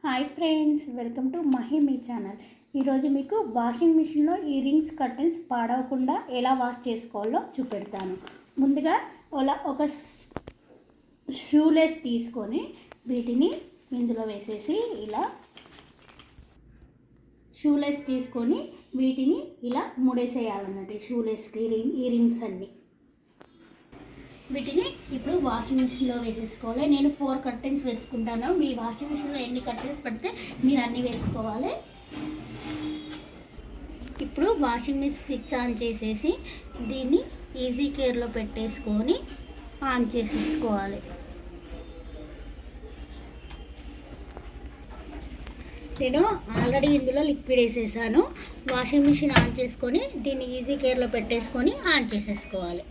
Hi friends, welcome to Mahimi channel. ఈరోజు మీకు washing మిషన్లో ఈ రింగ్స్ కర్టన్స్ పాడవకుండా ఎలా వాష్ చేసుకోవాలో చూపెడతాను. ముందుగా ఒక షూలేస్ తీసుకొని వీటిని ఇందులో వేసేసి ఇలా ముడేసేయాలన్నట్టు. షూలేస్కి ఈ రింగ్స్ అన్నీ వీటిని ఇప్పుడు వాషింగ్ మిషన్లో వేసేసుకోవాలి. నేను 4 కర్టెన్స్ వేసుకుంటాను. మీ వాషింగ్ మిషన్లో ఎన్ని కర్టెన్స్ పడితే మీరు అన్నీ వేసుకోవాలి. ఇప్పుడు వాషింగ్ మిషన్ స్విచ్ ఆన్ చేసేసి దీన్ని ఈజీ కేర్లో పెట్టేసుకొని ఆన్ చేసేసుకోవాలి. నేను ఆల్రెడీ ఇందులో లిక్విడ్ వేసేసాను. వాషింగ్ మిషన్ ఆన్ చేసుకొని దీన్ని ఈజీ కేర్లో పెట్టేసుకొని ఆన్ చేసేసుకోవాలి.